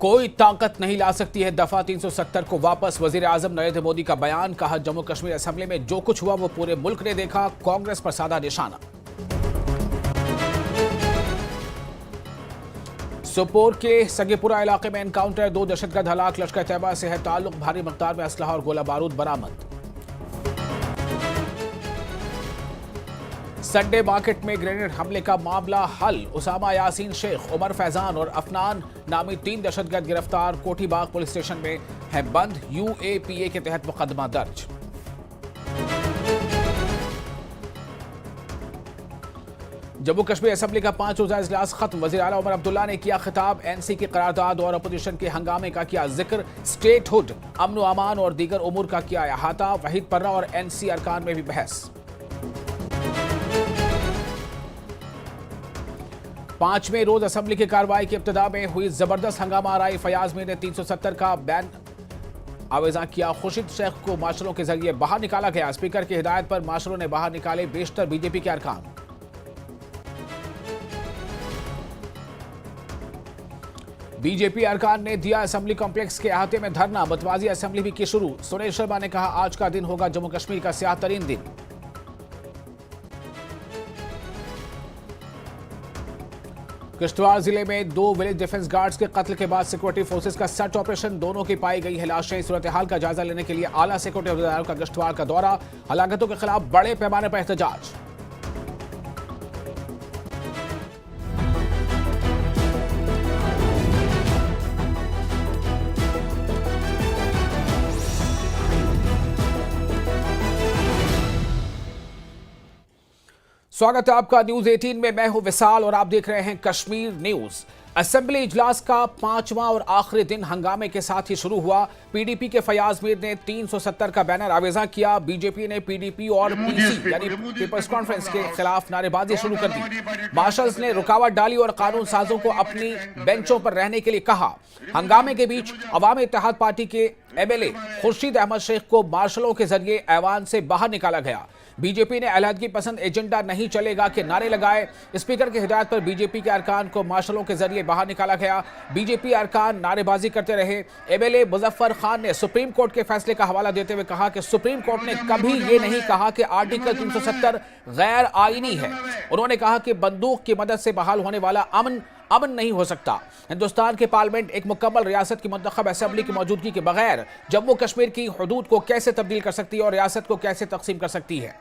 कोई ताकत नहीं ला सकती है दफा 370 को वापस। वजीर आजम नरेंद्र मोदी का बयान। कहा, जम्मू कश्मीर असेंबली में जो कुछ हुआ वो पूरे मुल्क ने देखा। कांग्रेस पर साधा निशाना। सोपोर के सगेपुरा इलाके में एनकाउंटर, 2 दहशतगर्द हलाक। लश्कर तैयबा से है ताल्लुक। भारी मकदार में असलहा और गोला बारूद बरामद। संडे मार्केट में ग्रेनेड हमले का मामला हल। उसामा यासीन शेख, उमर फैजान और अफनान नामी 3 दहशतगर्द गिरफ्तार। कोठीबाग पुलिस स्टेशन में है बंद। UAPA के तहत मुकदमा दर्ज। जम्मू कश्मीर असेंबली का 5 रोजा इजलास खत्म। वजीर आला उमर अब्दुल्ला ने किया खिताब। NC की करारदाद और अपोजिशन के हंगामे का किया जिक्र। स्टेटहुड, अमन व अमान और दीगर उमूर का किया अहाता। वहीद पर्रा और NC अरकान में भी बहस। 5वें रोज असेंबली की कार्रवाई की इब्तिदा में हुई जबरदस्त हंगामा आराई। फयाज मीर ने 370 का बैन आवेजा किया। खुर्शीद शेख को मार्शलों के जरिए बाहर निकाला गया। स्पीकर की हिदायत पर मार्शलों ने बाहर निकाले बेशतर बीजेपी के अरकान। बीजेपी अरकान ने दिया असेंबली कॉम्प्लेक्स के अहाते में धरना। मतवाजी असेंबली भी की शुरू। सुरेश शर्मा ने कहा, आज का दिन होगा जम्मू कश्मीर का स्याह तरीन दिन। किश्तवाड़ जिले में 2 विलेज डिफेंस गार्ड्स के कत्ल के बाद सिक्योरिटी फोर्सेस का सर्च ऑपरेशन। दोनों की पाई गई है लाशें। सूरत हाल का जायजा लेने के लिए आला सिक्योरिटी अफसरों का किश्तवाड़ का दौरा। हलाकतों के खिलाफ बड़े पैमाने पर एहतजाज। स्वागत है आपका न्यूज 18 में। मैं हूं विशाल और आप देख रहे हैं कश्मीर न्यूज। असेंबली इजलास का 5वां और आखिरी दिन हंगामे के साथ ही शुरू हुआ। PDP के फयाज मीर ने 370 का बैनर आवेजा किया। बीजेपी ने PDP और PC यानी पीपल्स कॉन्फ्रेंस के खिलाफ नारेबाजी शुरू कर दी। मार्शल्स ने रुकावट डाली और कानून साजों को अपनी बेंचों पर रहने के लिए कहा। हंगामे के बीच अवामी इत्तेहाद पार्टी के MLA खुर्शीद अहमद शेख को मार्शलों के जरिए ऐवान से बाहर निकाला गया। बीजेपी ने अलहदगी पसंद एजेंडा नहीं चलेगा के नारे लगाए। स्पीकर की हिदायत पर बीजेपी के अरकान को मार्शलों के जरिए बाहर निकाला गया। बीजेपी अरकान नारेबाजी करते रहे। MLA मुजफ्फर खान ने सुप्रीम कोर्ट के फैसले का हवाला देते हुए कहा कि सुप्रीम कोर्ट ने कभी ये नहीं कहा कि आर्टिकल 370 गैर आईनी है। उन्होंने कहा कि बंदूक की मदद से बहाल होने वाला अमन नहीं हो सकता। हिंदुस्तान के पार्लियामेंट एक मुकम्मल रियासत की मुंतखब असेंबली की मौजूदगी के बगैर जम्मू कश्मीर की हुदूद को कैसे तब्दील कर सकती है और रियासत को कैसे तकसीम कर सकती है।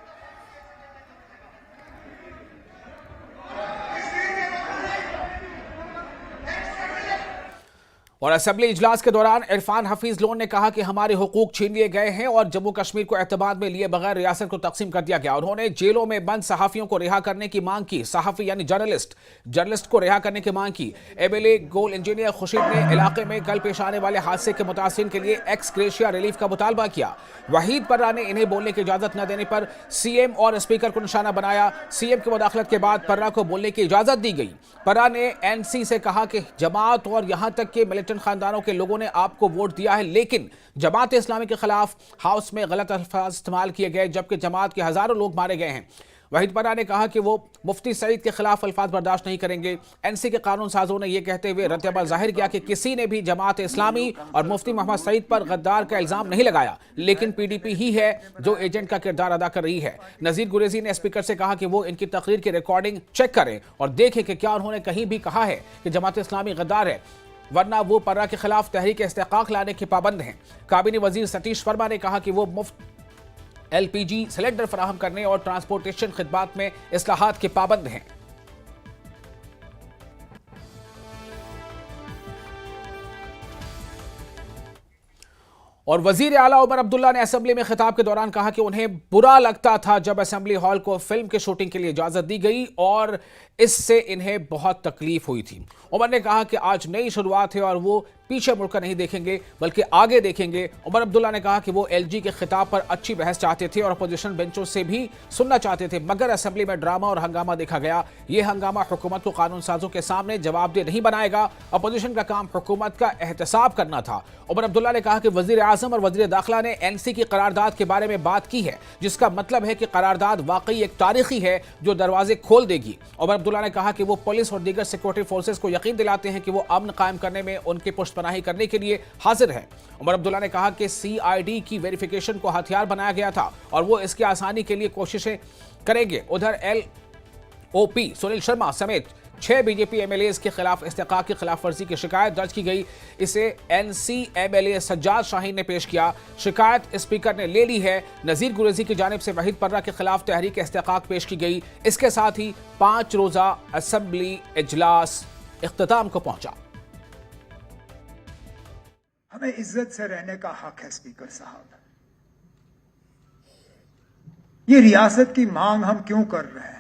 और असेंबली इजलास के दौरान इरफान हफीज लोन ने कहा कि हमारे हुकूक छीन लिए गए हैं और जम्मू कश्मीर को एतमाद में लिए बगैर रियासत को तकसीम कर दिया गया। उन्होंने जेलों में बंद सहाफियों को रिहा करने की मांग की। सहाफी यानी जर्नलिस्ट को रिहा करने की मांग की। MLA गोल इंजीनियर खुर्शीद ने इलाके में कल पेश आने वाले हादसे के मुतासिरीन के लिए एक्स ग्रेशिया रिलीफ का मुतालबा किया। वहीद पर्रा ने इन्हें बोलने की इजाजत न देने पर CM और स्पीकर को निशाना बनाया। CM की मुदाखलत के बाद पर्रा को बोलने की इजाजत दी गई। पर्रा ने NC से कहा कि जमात और यहां तक के मिलिटेंट खानदानों के लोगों ने आपको वोट दिया है, लेकिन जमात इस्लामी के खिलाफ हाउस में गलत अल्फाज इस्तेमाल किए गए, जबकि जमात के हजारों लोग मारे गए हैं। वहीद पर्रा ने कहा कि वो मुफ्ती सईद के खिलाफ अल्फाज बर्दाश्त नहीं करेंगे। NC के कानून साजों ने यह कहते हुए रद्द-ए-अमल जाहिर किया कि किसी ने भी जमात इस्लामी और मुफ्ती मोहम्मद सईद पर गद्दार का इल्जाम नहीं लगाया, लेकिन PDP ही है जो एजेंट का किरदार अदा कर रही है। नजीर गुरेजी ने स्पीकर से कहा कि वो इनकी तकरीर की रिकॉर्डिंग चेक करें और देखें कि क्या उन्होंने कहीं भी कहा है कि जमात इस्लामी गद्दार है, वरना वो पर्रा के खिलाफ तहरीक इस्तेकाक लाने के पाबंद हैं। काबीना वजीर सतीश वर्मा ने कहा कि वो मुफ्त LPG सिलेंडर फराहम करने और ट्रांसपोर्टेशन खिदमात में इस्लाहात के पाबंद हैं। और वजीर आला उमर अब्दुल्ला ने असेंबली में खिताब के दौरान कहा कि उन्हें बुरा लगता था जब असेंबली हॉल को फिल्म की शूटिंग के लिए इजाजत दी गई और इससे इन्हें बहुत तकलीफ हुई थी। उमर ने कहा कि आज नई शुरुआत है और वो पीछे मुड़कर नहीं देखेंगे बल्कि आगे देखेंगे। उमर अब्दुल्ला ने कहा कि वो LG के खिताब पर अच्छी बहस चाहते थे और अपोजिशन बेंचों से भी सुनना चाहते थे, मगर असेंबली में ड्रामा और हंगामा देखा गया। ये हंगामा हुकूमत को कानून साजों के सामने जवाबदेह नहीं बनाएगा। अपोजिशन का काम हुकूमत का एहतसाब करना था। उमर अब्दुल्ला ने कहा कि वजीर आजम और वजीर दाखिला ने NC की करारदाद के बारे में बात की है, जिसका मतलब है कि करारदाद वाकई एक तारीखी है जो दरवाजे खोल देगी। उमर अब्दुल्ला ने कहा कि वो पुलिस और दीगर सिक्योरिटी फोर्सेस को यकीन दिलाते हैं कि वो अमन कायम करने में उनकी पुष्ट पनाही करने के लिए हाजिर है। उमर अब्दुल्ला ने कहा कि CID की वेरिफिकेशन को हथियार बनाया गया था और वो इसकी आसानी के लिए कोशिशें करेंगे। उधर LOP सुनील शर्मा समेत 6 बीजेपी MLAs के खिलाफ इस्तेकाक की खिलाफ वर्जी की शिकायत दर्ज की गई। इसे NC MLA सज्जाद शाहीन ने पेश किया। शिकायत स्पीकर ने ले ली है। नजीर गुरेजी की जानिब से वहीद पर्रा के खिलाफ तहरीक इस्तेकाक पेश की गई। इसके साथ ही 5 रोजा असेंबली इजलास इख्तिताम को पहुंचा। हमें इज्जत से रहने का हक है स्पीकर साहब। ये रियासत की मांग हम क्यों कर रहे हैं?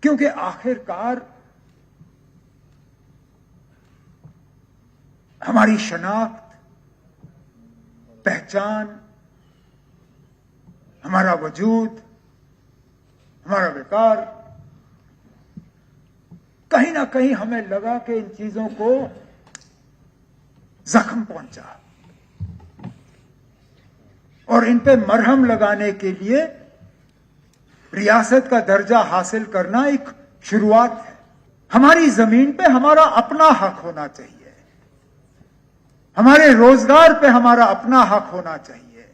क्योंकि आखिरकार हमारी शनाख्त, पहचान, हमारा वजूद, हमारा विकार, कहीं ना कहीं हमें लगा कि इन चीजों को जख्म पहुंचा और इन पे मरहम लगाने के लिए रियासत का दर्जा हासिल करना एक शुरुआत है। हमारी जमीन पे हमारा अपना हक होना चाहिए, हमारे रोजगार पे हमारा अपना हक होना चाहिए,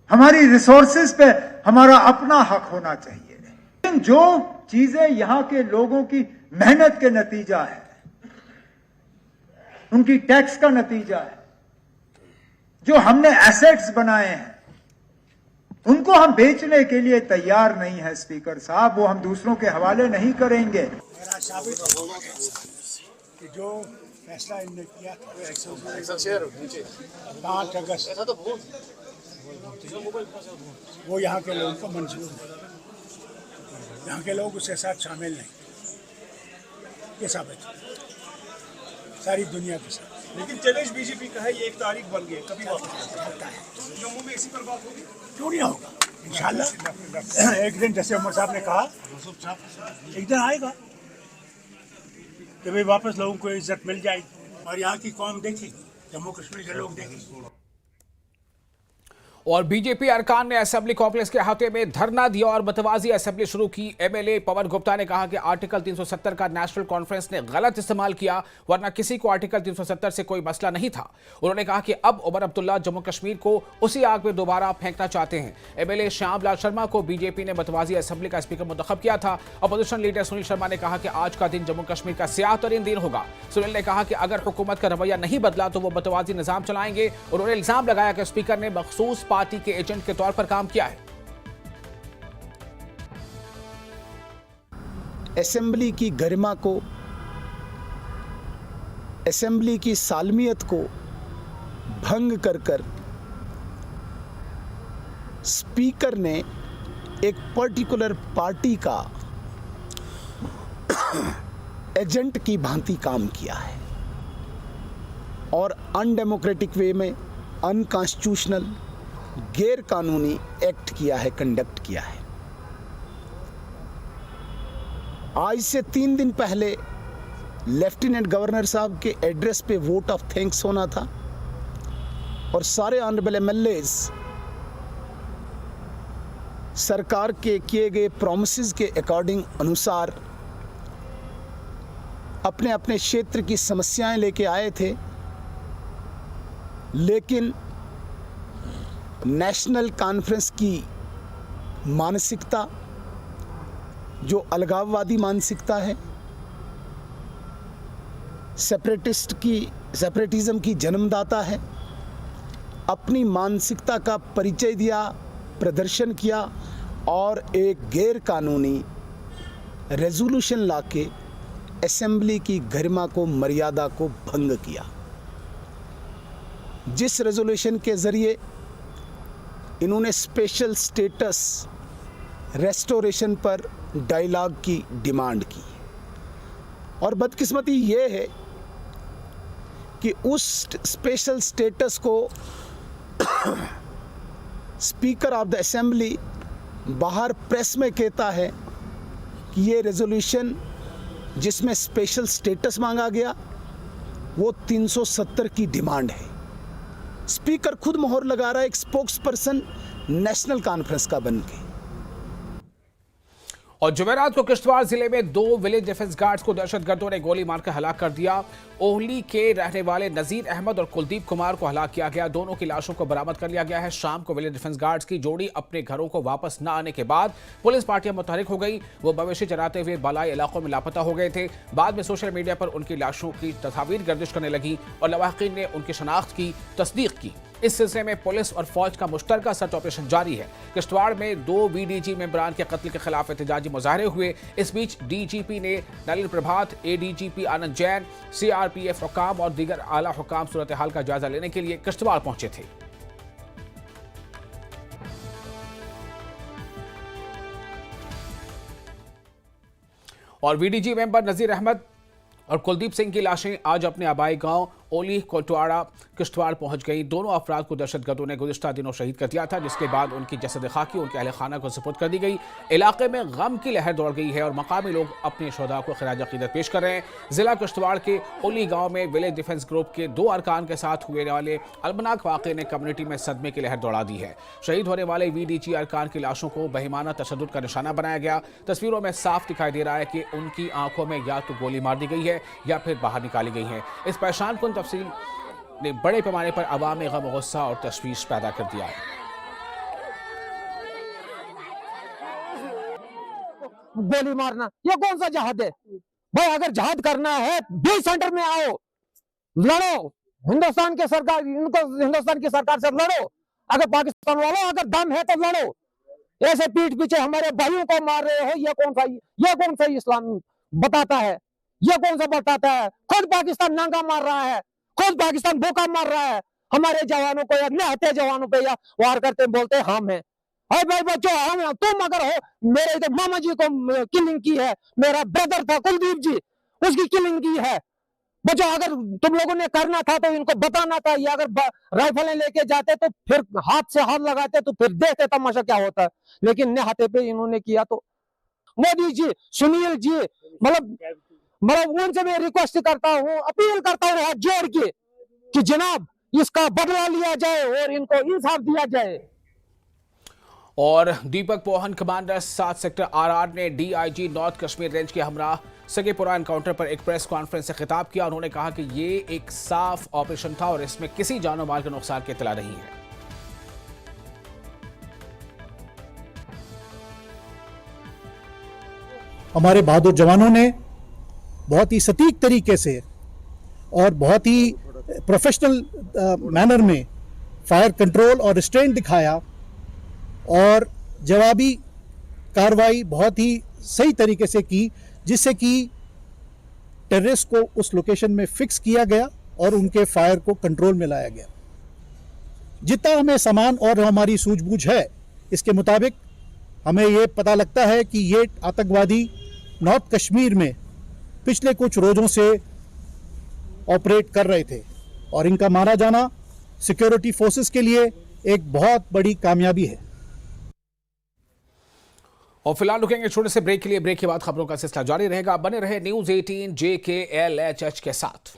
हमारी रिसोर्सेज पे हमारा अपना हक होना चाहिए। लेकिन जो चीजें यहां के लोगों की मेहनत के नतीजा है, उनकी टैक्स का नतीजा है, जो हमने एसेट्स बनाए हैं, उनको हम बेचने के लिए तैयार नहीं है स्पीकर साहब। वो हम दूसरों के हवाले नहीं करेंगे। मेरा साबित होगा कि जो फैसला इन्होंने किया 5 अगस्त वो यहाँ के लोगों को मंजूर नहीं, यहाँ के लोग उसके साथ शामिल नहीं। ये साबित सारी दुनिया के साथ। लेकिन चैलेंज बीजेपी का है, ये 1 तारीख बन गई, कभी वापस जम्मू में इसी पर बात होगी? क्यों नहीं होगा? इंशाल्लाह एक दिन, जैसे उमर साहब ने कहा, एक दिन आएगा कि भाई वापस लोगों को इज्जत मिल जाएगी और यहाँ की कौम देखेगी, जम्मू कश्मीर के लोग देखेंगे। और बीजेपी अरकान ने असेंबली कॉम्प्लेक्स के अहाते में धरना दिया और मतवाजी असेंबली शुरू की। MLA पवन गुप्ता ने कहा कि आर्टिकल 370 का नेशनल कॉन्फ्रेंस ने गलत इस्तेमाल किया, वरना किसी को आर्टिकल 370 से कोई मसला नहीं था। उन्होंने कहा कि अब उमर अब्दुल्ला जम्मू कश्मीर को उसी आग में दोबारा फेंकना चाहते हैं। MLA श्याम लाल शर्मा को बीजेपी ने मतवाजी असेंबली का स्पीकर मुंतखब किया था। अपोजिशन लीडर सुनील शर्मा ने कहा कि आज का दिन जम्मू कश्मीर का स्याह तरीन दिन होगा। सुनील ने कहा कि अगर हुकूमत का रवैया नहीं बदला तो वो मतवाजी निजाम चलाएंगे। उन्होंने इल्जाम लगाया कि स्पीकर ने मखसूस पार्टी के एजेंट के तौर पर काम किया है। असेंबली की गरिमा को, असेंबली की सालमियत को भंग कर स्पीकर ने एक पर्टिकुलर पार्टी का एजेंट की भांति काम किया है और अनडेमोक्रेटिक वे में, अनकॉन्स्टिट्यूशनल, गैर कानूनी एक्ट किया है, कंडक्ट किया है। आज से 3 दिन पहले लेफ्टिनेंट गवर्नर साहब के एड्रेस पे वोट ऑफ थैंक्स होना था और सारे ऑनरेबल MLAs सरकार के किए गए प्रॉमिसेस के अकॉर्डिंग अनुसार अपने अपने क्षेत्र की समस्याएं लेके आए थे, लेकिन नेशनल कॉन्फ्रेंस की मानसिकता, जो अलगाववादी मानसिकता है, सेपरेटिज्म की जन्मदाता है, अपनी मानसिकता का परिचय दिया, प्रदर्शन किया और एक गैर कानूनी रेजोल्यूशन लाके असेंबली की गरिमा को, मर्यादा को भंग किया, जिस रेजोल्यूशन के ज़रिए इन्होंने स्पेशल स्टेटस रेस्टोरेशन पर डायलॉग की डिमांड की। और बदकिस्मती ये है कि उस स्पेशल स्टेटस को स्पीकर ऑफ द असेंबली बाहर प्रेस में कहता है कि ये रेजोल्यूशन जिसमें स्पेशल स्टेटस मांगा गया वो 370 की डिमांड है। स्पीकर खुद मोहर लगा रहा है एक स्पोक्स पर्सन नेशनल कॉन्फ्रेंस का बन के। और जुमेरात को किश्तवाड़ जिले में 2 विलेज डिफेंस गार्ड्स को दहशतगर्दों ने गोली मारकर हलाक कर दिया। ओहली के रहने वाले नजीर अहमद और कुलदीप कुमार को हलाक किया गया। दोनों की लाशों को बरामद कर लिया गया है। शाम को विलेज डिफेंस गार्ड्स की जोड़ी अपने घरों को वापस न आने के बाद पुलिस पार्टियां मुतहरिक हो गई। वो मवेशी चराते हुए बालाई इलाकों में लापता हो गए थे। बाद में सोशल मीडिया पर उनकी लाशों की तस्वीर गर्दिश करने लगी और लवाहिकीन ने उनकी शनाख्त की तस्दीक की। इस सिलसिले में पुलिस और फौज का मुश्तरका सर्च ऑपरेशन जारी है। किश्तवाड़ में 2 बीडीजी मेंबरान के कत्ल के खिलाफ एहतजाजी मुजाहरे हुए। इस बीच डीजीपी ने नलिन प्रभात, एडीजीपी आनंद जैन, सीआरपीएफ हुकाम और दीगर आला हुकाम सूरत हाल का जायजा लेने के लिए किश्तवाड़ पहुंचे थे। और बीडीजी मेंबर नजीर अहमद और कुलदीप सिंह की लाशें आज अपने आबाई गांव ओली कोटवाड़ा किश्तवाड़ पहुंच गई। दोनों अफराद को दहशतगर्दों ने गुज़िश्ता दिनों शहीद कर दिया था, जिसके बाद उनकी जसद खाकी उनके अहल खाना को सुपुर्द कर दी गई। इलाके में गम की लहर दौड़ गई है और मकामी लोग अपने शोधा को खराज अकीदत पेश कर रहे हैं। जिला किश्तवाड़ के ओली गांव में विलेज डिफेंस ग्रुप के 2 अरकान के साथ हुए वाले अलमनाक वाक़े ने कम्युनिटी में सदमे की लहर दौड़ा दी है। शहीद होने वाले वीडीजी अरकान की लाशों को बेईमाना तशद्दुद का निशाना बनाया गया। तस्वीरों में साफ दिखाई दे रहा है कि उनकी आंखों में या तो गोली मार दी गई है या फिर बाहर निकाली गई है। इस परेशान कुन तफसील ने बड़े पैमाने पर अवाम में गम, गुस्सा और तशवीश पैदा कर दिया है। गोली मारना ये कौन सा जहाद है भाई? अगर जहाद करना है 20 सेंटर में आओ, लड़ो, हिंदुस्तान के सरकार, इनको हिंदुस्तान की सरकार से लड़ो। अगर पाकिस्तान वालों अगर दम है तो लड़ो। ऐसे पीठ पीछे हमारे भाइयों को मार रहे हो, ये कौन सा इस्लाम बताता है? ये कौन सा बताता है? खुद पाकिस्तान नांगा मार रहा है, खुद पाकिस्तान भूखा मार रहा है। हमारे जवानों को या निहत्ते जवानों पे या वार करते बोलते हम हैं। अरे भाई बच्चों, हम तुम अगर हो, मेरे तो मामा जी को किलिंग की है, मेरा ब्रदर था कुलदीप जी, उसकी किलिंग की है। बच्चों, अगर तुम लोगों ने करना था तो इनको बताना था। या अगर राइफलें लेके जाते तो फिर हाथ से हाथ लगाते तो फिर देखते तमाशा क्या होता है। लेकिन निहत्ते पे इन्होंने किया। तो मोदी जी, सुनील जी, मतलब उनसे मैं रिक्वेस्ट करता हूँ, अपील करता हूँ हाथ जोड़ के कि जनाब इसका बदला लिया जाए और इनको इंसाफ दिया जाए। और दीपक पोहन, कमांडर 7 सेक्टर RR ने DIG नॉर्थ कश्मीर रेंज के हमरा सगेपुरा एनकाउंटर पर एक प्रेस कॉन्फ्रेंस से खिताब किया। उन्होंने कहा कि ये एक साफ ऑपरेशन था और इसमें किसी जानो माल के नुकसान की इत्तला नहीं है। हमारे बहादुर जवानों ने बहुत ही सटीक तरीके से और बहुत ही प्रोफेशनल मैनर में फायर कंट्रोल और रिस्ट्रेंट दिखाया और जवाबी कार्रवाई बहुत ही सही तरीके से की, जिससे कि टेररिस्ट को उस लोकेशन में फिक्स किया गया और उनके फायर को कंट्रोल में लाया गया। जितना हमें सामान और हमारी सूझबूझ है, इसके मुताबिक हमें ये पता लगता है कि ये आतंकवादी नॉर्थ कश्मीर में पिछले कुछ रोज़ों से ऑपरेट कर रहे थे और इनका मारा जाना सिक्योरिटी फोर्सेस के लिए एक बहुत बड़ी कामयाबी है। और फिलहाल रुकेंगे छोटे से ब्रेक के लिए। ब्रेक के बाद खबरों का सिलसिला जारी रहेगा। बने रहे न्यूज़ 18 JKLHH के साथ।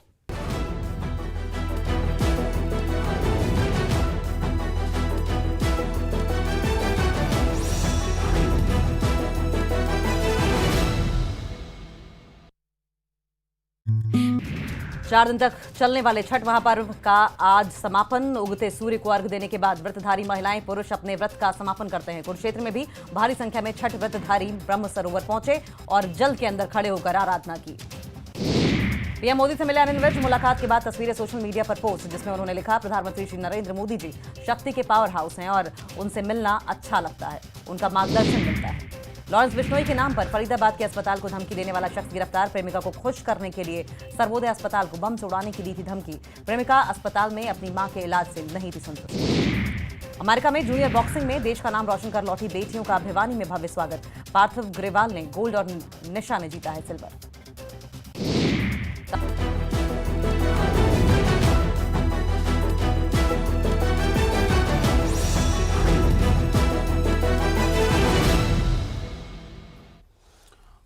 चार दिन तक चलने वाले छठ महापर्व का आज समापन। उगते सूर्य को अर्घ देने के बाद व्रतधारी महिलाएं पुरुष अपने व्रत का समापन करते हैं। कुरुक्षेत्र में भी भारी संख्या में छठ व्रतधारी ब्रह्म सरोवर पहुंचे और जल के अंदर खड़े होकर आराधना की। पीएम मोदी से मिले अनिल विज। मुलाकात के बाद तस्वीरें सोशल मीडिया पर पोस्ट, जिसमें उन्होंने लिखा, प्रधानमंत्री श्री नरेंद्र मोदी जी शक्ति के पावर हाउस हैं और उनसे मिलना अच्छा लगता है, उनका मार्गदर्शन मिलता है। लॉरेंस बिश्नोई के नाम पर फरीदाबाद के अस्पताल को धमकी देने वाला शख्स गिरफ्तार। प्रेमिका को खुश करने के लिए सर्वोदय अस्पताल को बम से उड़ाने की दी थी धमकी। प्रेमिका अस्पताल में अपनी मां के इलाज से नहीं थी संतुष्ट। अमेरिका में जूनियर बॉक्सिंग में देश का नाम रोशन कर लौटी बेटियों का भिवानी में भव्य स्वागत। पार्थिव ग्रेवाल ने गोल्ड और निशा ने जीता है सिल्वर।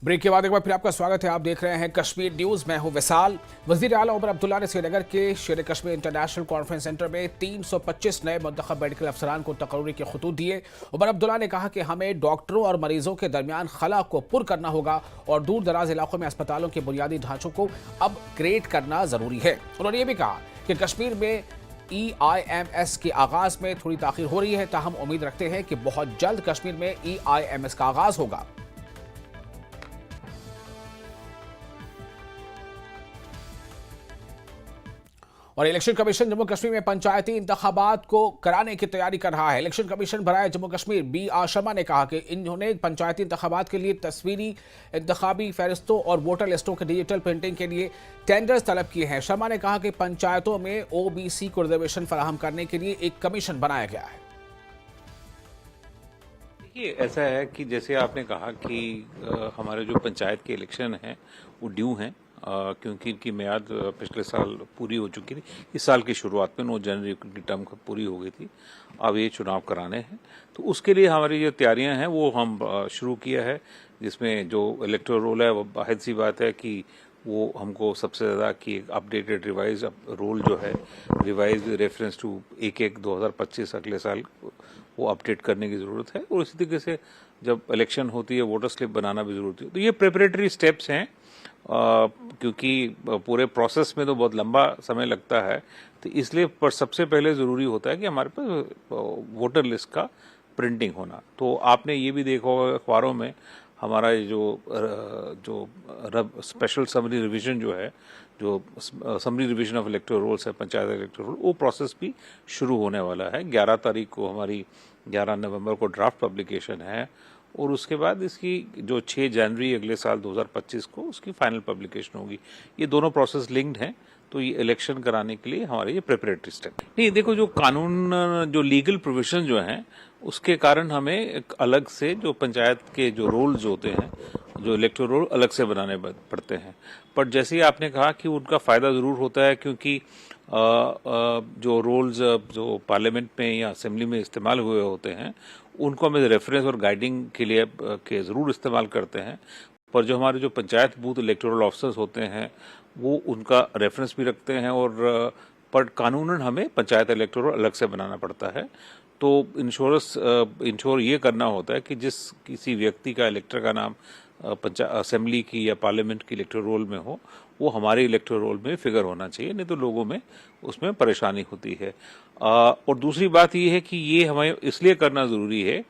ब्रेक के बाद एक बार फिर आपका स्वागत है। आप देख रहे हैं कश्मीर न्यूज, मैं हूं विशाल। वजीर आला उमर अब्दुल्ला ने श्रीनगर के शेर कश्मीर इंटरनेशनल कॉन्फ्रेंस सेंटर में 325 नए मुंतखब मेडिकल अफसरान को तकर्री के खतूत दिए। उमर अब्दुल्ला ने कहा कि हमें डॉक्टरों और मरीजों के दरमियान खला को पुर करना होगा और दूर दराज इलाकों में अस्पतालों के बुनियादी ढांचों को अपग्रेड करना जरूरी है। उन्होंने ये भी कहा कि कश्मीर में EIMS के आगाज में थोड़ी ताखीर हो रही है, ताहम उम्मीद रखते हैं कि बहुत जल्द कश्मीर में EIMS का आगाज होगा। और इलेक्शन कमीशन जम्मू कश्मीर में पंचायती इंतखाबात को कराने की तैयारी कर रहा है। इलेक्शन कमीशन बराए जम्मू कश्मीर BR शर्मा ने कहा कि इन्होंने पंचायती इंतखाबात के लिए तस्वीरी इंतखाबी फहरिस्तों और वोटर लिस्टों के डिजिटल प्रिंटिंग के लिए टेंडर्स तलब किए हैं। शर्मा ने कहा कि पंचायतों में OBC को रिजर्वेशन फराहम करने के लिए एक कमीशन बनाया गया है। देखिए, ऐसा है कि जैसे आपने कहा कि हमारे जो पंचायत के इलेक्शन हैं वो ड्यू हैं, क्योंकि इनकी मियाद पिछले साल पूरी हो चुकी थी। इस साल की शुरुआत में 9 जनवरी की टर्म पूरी हो गई थी। अब ये चुनाव कराने हैं, तो उसके लिए हमारी जो तैयारियां हैं वो हम शुरू किया है, जिसमें जो इलेक्टोरल रोल है वो वाहिद सी बात है कि वो हमको सबसे ज़्यादा कि अपडेटेड रिवाइज रोल जो है, रिवाइज रेफरेंस टू 1/1/2025 अगले साल वो अपडेट करने की ज़रूरत है। और इसी तरीके से जब इलेक्शन होती है वोटर स्लिप बनाना भी ज़रूरी है। तो ये प्रिपरेटरी स्टेप्स हैं, क्योंकि पूरे प्रोसेस में तो बहुत लंबा समय लगता है, तो इसलिए पर सबसे पहले ज़रूरी होता है कि हमारे पास वोटर लिस्ट का प्रिंटिंग होना। तो आपने ये भी देखा होगा अखबारों में हमारा जो स्पेशल समरी रिवीजन जो है, जो summary revision of electoral rolls है, पंचायत इलेक्टोरल रोल, वो प्रोसेस भी शुरू होने वाला है। 11 तारीख को हमारी 11 नवंबर को ड्राफ्ट पब्लिकेशन है और उसके बाद इसकी जो 6 जनवरी अगले साल 2025 को उसकी फाइनल पब्लिकेशन होगी। ये दोनों प्रोसेस लिंक्ड हैं, तो ये इलेक्शन कराने के लिए हमारे ये प्रिपरेटरी स्टेप नहीं। देखो, जो कानून जो लीगल प्रोविजन जो हैं उसके कारण हमें एक अलग से जो पंचायत के जो रोल्स होते हैं, जो इलेक्टोरल रोल अलग से बनाने पड़ते हैं। पर जैसे ही आपने कहा कि उनका फ़ायदा ज़रूर होता है, क्योंकि जो रोल्स जो पार्लियामेंट में या असेंबली में इस्तेमाल हुए होते हैं उनको हम रेफरेंस और गाइडिंग के लिए के ज़रूर इस्तेमाल करते हैं। पर जो हमारे जो पंचायत बूथ इलेक्टोरल ऑफिसर्स होते हैं वो उनका रेफरेंस भी रखते हैं, और पर कानूनन हमें पंचायत इलेक्टोरल अलग से बनाना पड़ता है। तो इंश्योर ये करना होता है कि जिस किसी व्यक्ति का इलेक्टर का नाम असेंबली की या पार्लियामेंट की इलेक्टोरल रोल में हो, वो हमारे इलेक्टोरल रोल में फिगर होना चाहिए, नहीं तो लोगों में उसमें परेशानी होती है। और दूसरी बात ये है कि ये हमें इसलिए करना ज़रूरी है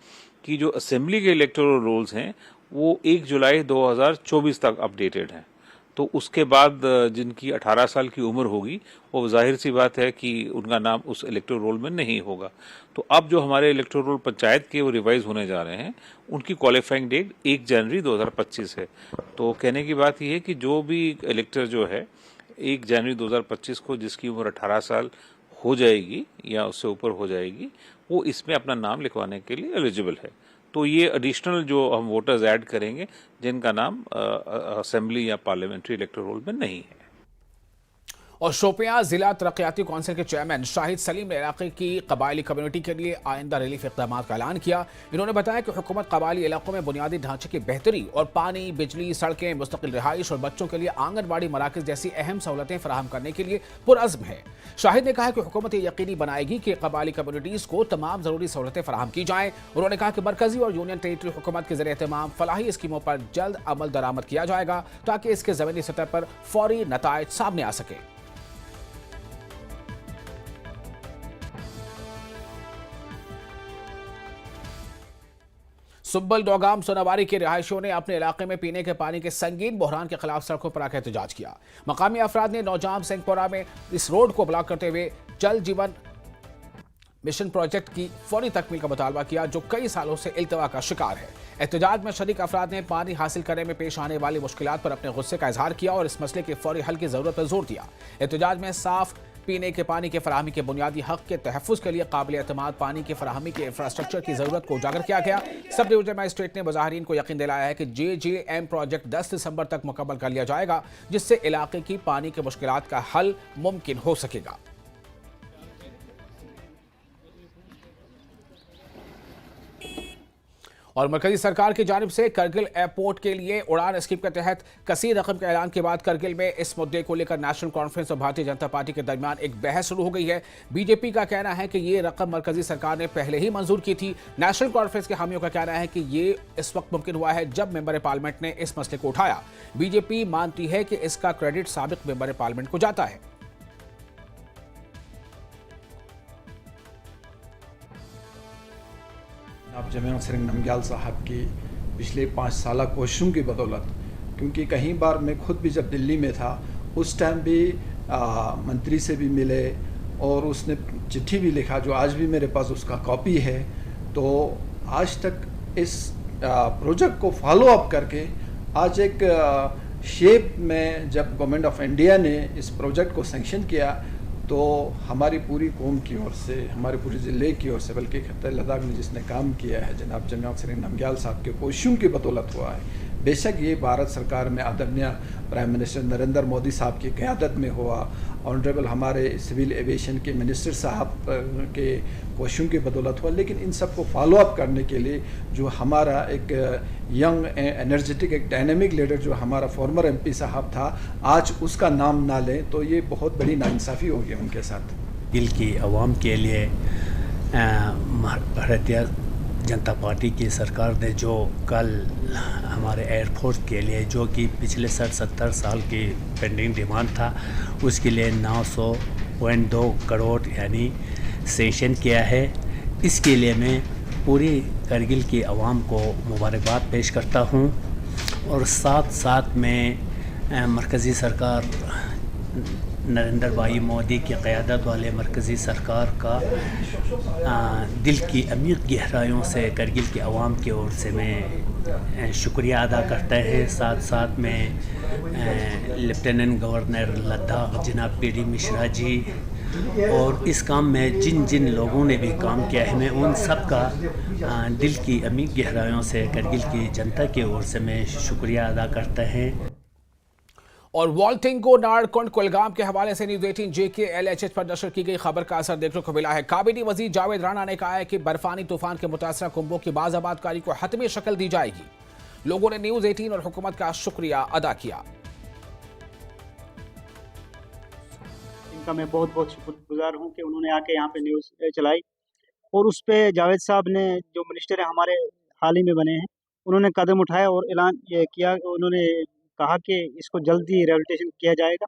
कि जो असेंबली के इलेक्टोरल रोल्स हैं वो 1 जुलाई 2024 तक अपडेटेड हैं। तो उसके बाद जिनकी 18 साल की उम्र होगी वो जाहिर सी बात है कि उनका नाम उस इलेक्टोरल रोल में नहीं होगा। तो अब जो हमारे इलेक्टोरल रोल पंचायत के वो रिवाइज होने जा रहे हैं, उनकी क्वालिफाइंग डेट 1 जनवरी 2025 है। तो कहने की बात यह है कि जो भी इलेक्टर जो है 1 जनवरी 2025 को जिसकी उम्र 18 साल हो जाएगी या उससे ऊपर हो जाएगी, वो इसमें अपना नाम लिखवाने के लिए एलिजिबल है। तो ये एडिशनल जो हम वोटर्स ऐड करेंगे जिनका नाम असेंबली या पार्लियामेंट्री इलेक्टोरल रोल में नहीं है। और शोपियां जिला तरक्याती कौंसिल के चेयरमैन शाहिद सलीम ने इलाके की कबायली कम्युनिटी के लिए आइंदा रिलीफ इक़दाम का ऐलान किया। इन्होंने बताया कि हुकूमत कबायली इलाकों में बुनियादी ढांचे की बेहतरी और पानी, बिजली, सड़कें, मुस्तकिल रिहाइश और बच्चों के लिए आंगनबाड़ी मराकज़ जैसी अहम सहूलतें फराहम करने के लिए पुरअज़्म है। शाहिद ने कहा कि हुकूमत ये यकीनी बनाएगी कि कबायली कम्युनिटीज़ को तमाम ज़रूरी सहूलतें फराहम की जाएँ। उन्होंने कहा कि मरकजी और यूनियन टेरिटरी हुकूमत के ज़रिए एहतमाम फलाही स्कीमों पर जल्द अमल दरामद किया जाएगा ताकि इसके ज़मीनी सतह पर फौरी नताइज सामने आ सके। सुब्बल डोगाम सोनावारी के रिहायशियों ने अपने इलाके में पीने के पानी के संगीन बहरान के खिलाफ सड़कों पर आकर एहतजाज किया। मकामी अफराद ने नौजाम सिंहपुरा में इस रोड को ब्लॉक करते हुए जल जीवन मिशन प्रोजेक्ट की फौरी तकमील का मुतालबा किया, जो कई सालों से इल्तवा का शिकार है। एहतजाज में शरीक अफराद ने पानी हासिल करने में पेश आने वाली मुश्किलात पर अपने गुस्से का इजहार किया और इस मसले के फौरी हल की जरूरत पर जोर दिया। एहतजाज में साफ पीने के पानी के फराहमी के बुनियादी हक के तहफ़्फ़ुज़ के लिए काबिल एतमाद पानी के फराहमी के इंफ्रास्ट्रक्चर की ज़रूरत को उजागर किया गया। सब डिवीजन मजिस्ट्रेट ने मुज़ाहिरीन को यकीन दिलाया है कि JJM प्रोजेक्ट 10 दिसंबर तक मुकम्मल कर लिया जाएगा, जिससे इलाके की पानी के मुश्किलात का हल मुमकिन हो सकेगा। और मरकजी सरकार की जानिब से करगिल एयरपोर्ट के लिए उड़ान स्कीम के तहत कसीर रकम के ऐलान के बाद करगिल में इस मुद्दे को लेकर नेशनल कॉन्फ्रेंस और भारतीय जनता पार्टी के दरमियान एक बहस शुरू हो गई है। बीजेपी का कहना है कि ये रकम मरकजी सरकार ने पहले ही मंजूर की थी। नेशनल कॉन्फ्रेंस के हामियों का कहना है कि ये इस वक्त मुमकिन हुआ है जब मेंबर पार्लियामेंट ने इस मसले को उठाया। बीजेपी मानती है कि इसका क्रेडिट साबिक मेंबर पार्लियामेंट को जाता है। जनाब जमील सिंह नमग्याल साहब की पिछले 5 साल कोशिशों की बदौलत, क्योंकि कई बार मैं खुद भी जब दिल्ली में था उस टाइम भी मंत्री से भी मिले और उसने चिट्ठी भी लिखा जो आज भी मेरे पास उसका कॉपी है। तो आज तक इस प्रोजेक्ट को फॉलो अप करके आज एक शेप में जब गवर्नमेंट ऑफ इंडिया ने इस प्रोजेक्ट को सैंक्शन किया तो हमारी पूरी कौम की ओर से, हमारे पूरे ज़िले की ओर से, बल्कि खत्ते लद्दाख में जिसने काम किया है जनाब जमील सिंह नमग्याल साहब के कोशिशों की बदौलत हुआ है। बेशक ये भारत सरकार में आदरणीय प्राइम मिनिस्टर नरेंद्र मोदी साहब की क़यादत में हुआ, ऑनरेबल हमारे सिविल एविएशन के मिनिस्टर साहब के कोशिशों की बदौलत हुआ, लेकिन इन सब को फॉलो अप करने के लिए जो हमारा एक यंग एनर्जेटिक एक डायनेमिक लीडर जो हमारा फॉर्मर एमपी साहब था, आज उसका नाम ना लें तो ये बहुत बड़ी नाइंसाफ़ी होगी उनके साथ। दिल की आवाम के लिए भारतीय जनता पार्टी की सरकार ने जो कल हमारे एयरपोर्ट के लिए जो कि पिछले 60-70 साल की पेंडिंग डिमांड था उसके लिए 900.2 करोड़ यानी सेशन किया है। इसके लिए मैं पूरी करगिल की आवाम को मुबारकबाद पेश करता हूं और साथ साथ में मरकज़ी सरकार नरेंद्र भाई मोदी की क़यादत वाले मरकज़ी सरकार का दिल की अमीर गहराइयों से करगिल की आवाम की ओर से मैं शुक्रिया अदा करते हैं। साथ साथ में लेफ्टिनेंट गवर्नर लद्दाख जनाब पीडी मिश्रा जी और इस काम में जिन जिन लोगों ने भी काम किया है मैं उन सब का दिल की अमीर गहराइयों से करगिल की जनता की ओर से मैं शुक्रिया अदा करते हैं। और वॉल्टिंग को नारकुंड कुलगाम के हवाले से न्यूज 18 JK LHH पर नशर की गई खबर का असर देखने को मिला है। काबीना वजीर जावेद राणा ने कहा है कि बर्फानी तूफान के मुतासरा कुंभों की बाज़ाबादकारी को हतमी शक्ल दी जाएगी। लोगों ने न्यूज 18 और हुकूमत का शुक्रिया अदा किया। इनका मैं बहुत बहुत शुक्रगुजार हूँ कि उन्होंने आके यहाँ पे न्यूज़ चलाई और उस पर जावेद साहब ने जो मिनिस्टर है हमारे हाल ही में बने हैं उन्होंने कदम उठाया और ऐलान ये किया, उन्होंने कहा कि इसको जल्दी रिहेबिलिटेशन किया जाएगा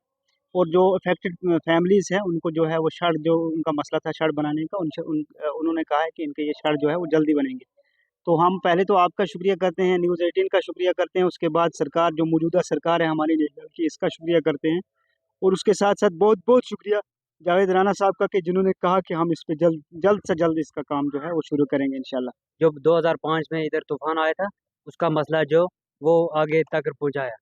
और जो अफेक्टेड फैमिलीज़ हैं उनको जो है वो शड़ जो उनका मसला था शड़ बनाने का उन्होंने कहा है कि इनके ये शड़ जो है वो जल्दी बनेंगे। तो हम पहले तो आपका शुक्रिया करते हैं, न्यूज़ 18 का शुक्रिया करते हैं, उसके बाद सरकार जो मौजूदा सरकार है हमारी नेशनल की इसका शुक्रिया करते हैं और उसके साथ साथ बहुत बहुत शुक्रिया जावेद राणा साहब का कि जिन्होंने कहा कि हम इस पे जल्द से जल्द इसका काम जो है वो शुरू करेंगे इंशाल्लाह। जो 2005 में इधर तूफान आया था उसका मसला जो वो आगे तक पहुँचाया।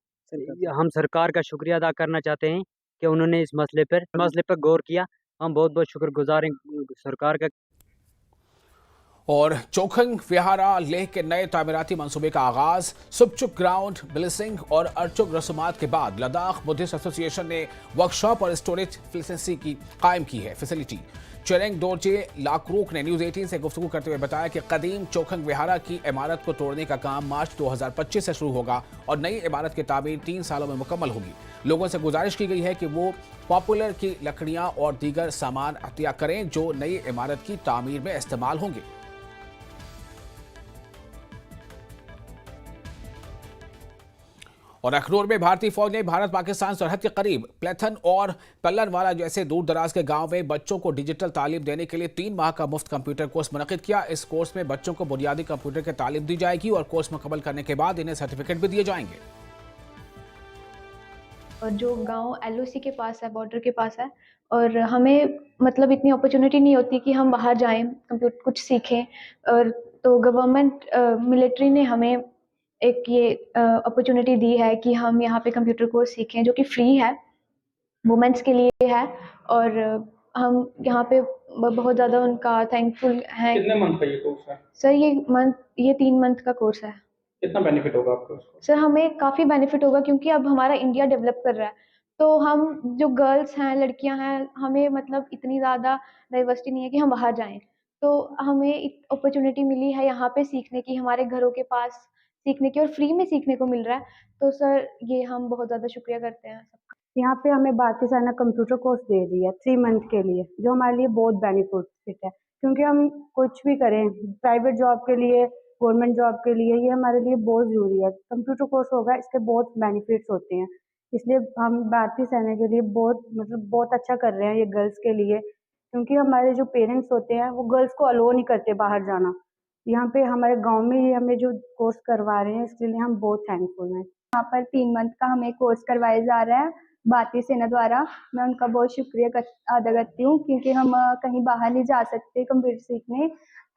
हम सरकार का शुक्रिया अदा करना चाहते हैं कि उन्होंने इस मसले पर गौर किया। हम बहुत बहुत शुक्रगुजार हैं सरकार का। और चोखंग विहारा लेह के नए तामीराती मंसूबे का आगाज, सुबचुक ग्राउंड, ब्लिसिंग और अर्चुक रसूमात के बाद लद्दाख बुद्धिस्ट एसोसिएशन ने वर्कशॉप और स्टोरेज फैसिलिटी की कायम की है। चेरेंग डोरजे लाकरूक ने न्यूज 18 से गुफ्तगू करते हुए बताया कि कदीम चोखंग विहारा की इमारत को तोड़ने का काम मार्च 2025 से शुरू होगा और नई इमारत की तामीर 3 सालों में मुकम्मल होगी। लोगों से गुजारिश की गई है कि वो पॉपुलर की लकड़ियां और दीगर सामान अहतिया करें जो नई इमारत की तामीर में इस्तेमाल होंगे। और अखनूर में भारतीय फौज ने भारत पाकिस्तान सरहद के करीब प्लेथन और पल्लनवाला जैसे दूर दराज के गांव में बच्चों को डिजिटल तालीम देने के लिए 3 माह का मुफ्त कंप्यूटर कोर्स मुनक्किद किया। इस कोर्स में बच्चों को बुनियादी कंप्यूटर की तालीम दी जाएगी और कोर्स मुकम्मल करने के बाद इन्हें सर्टिफिकेट भी दिए जाएंगे। और जो गांव LOC के पास है, बॉर्डर के पास है, और हमें मतलब इतनी अपॉर्चुनिटी नहीं होती कि हम बाहर जाएं कंप्यूटर कुछ सीखें, और तो गवर्नमेंट मिलिट्री ने हमें एक ये अपॉर्चुनिटी दी है कि हम यहाँ पे कंप्यूटर कोर्स सीखें जो कि फ्री है, वुमेन्स के लिए है, और हम यहाँ पे बहुत ज़्यादा उनका थैंकफुल हैं। कितने मंथ का ये कोर्स है सर? ये 3 मंथ का कोर्स है। कितना बेनिफिट होगा आपको उसको? सर हमें काफ़ी बेनिफिट होगा क्योंकि अब हमारा इंडिया डेवलप कर रहा है, तो हम जो गर्ल्स हैं, लड़कियां हैं, हमें मतलब इतनी ज़्यादा डाइवर्सिटी नहीं है कि हम बाहर जाएं, तो हमें एक अपॉर्चुनिटी मिली है यहाँ पे सीखने की, हमारे घरों के पास सीखने की और फ्री में सीखने को मिल रहा है। तो सर ये हम बहुत ज़्यादा शुक्रिया करते हैं सबका। यहाँ पे हमें भारतीय सेना कंप्यूटर कोर्स दे रही है 3 मंथ के लिए, जो हमारे लिए बहुत बेनिफिट है, क्योंकि हम कुछ भी करें प्राइवेट जॉब के लिए, गवर्नमेंट जॉब के लिए, ये हमारे लिए बहुत ज़रूरी है। कंप्यूटर कोर्स होगा, इसके बहुत बेनिफिट्स होते हैं, इसलिए हम भारतीय सेना के लिए बहुत अच्छा कर रहे हैं ये गर्ल्स के लिए, क्योंकि हमारे जो पेरेंट्स होते हैं वो गर्ल्स को अलो नहीं करते बाहर जाना। यहाँ पे हमारे गाँव में ही हमें जो कोर्स करवा रहे हैं, इसके लिए हम बहुत थैंकफुल हैं। यहाँ पर 3 मंथ का हमें कोर्स करवाया जा रहा है भारतीय सेना द्वारा। मैं उनका बहुत शुक्रिया अदा करती हूँ, क्योंकि हम कहीं बाहर नहीं जा सकते कंप्यूटर सीखने,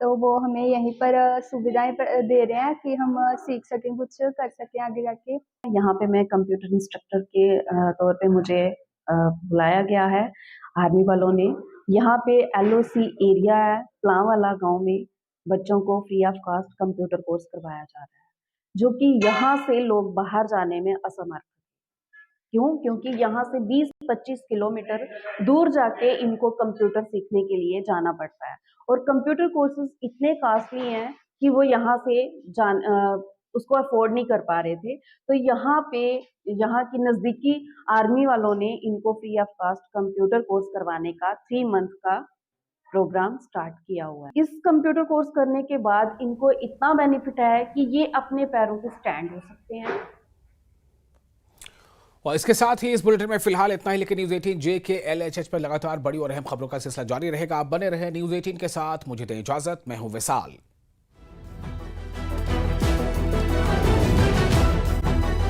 तो वो हमें यहीं पर सुविधाएं दे रहे हैं कि हम सीख सकें, कुछ कर सकें आगे जाके। यहाँ पे मैं कंप्यूटर इंस्ट्रक्टर के तौर पे मुझे बुलाया गया है आर्मी वालों ने। यहाँ पे LOC एरिया है, प्लांवाला गांव में बच्चों को free of cost computer course करवाया जा रहा है, जो कि यहाँ से लोग बाहर जाने में असमर्थ। क्यों? क्योंकि यहाँ से 20-25 किलोमीटर दूर जाके इनको कंप्यूटर सीखने के लिए जाना पड़ता है, और कंप्यूटर कोर्सेज इतने कॉस्टली हैं कि वो यहाँ से उसको अफोर्ड नहीं कर पा रहे थे। तो यहाँ की नज़दीकी आर्मी वालों ने इनको free of cost computer course करवाने का 3 मंथ का प्रोग्राम स्टार्ट किया हुआ है। इस कंप्यूटर कोर्स करने के बाद इनको इतना बेनिफिट है कि ये अपने पैरों पे स्टैंड हो सकते हैं। और इसके साथ ही इस बुलेटिन में फिलहाल इतना ही, लेकिन न्यूज 18 जे के LHH पर लगातार बड़ी और अहम खबरों का सिलसिला जारी रहेगा। आप बने रहे न्यूज 18 के साथ। मुझे दें इजाजत, मैं हूं विशाल।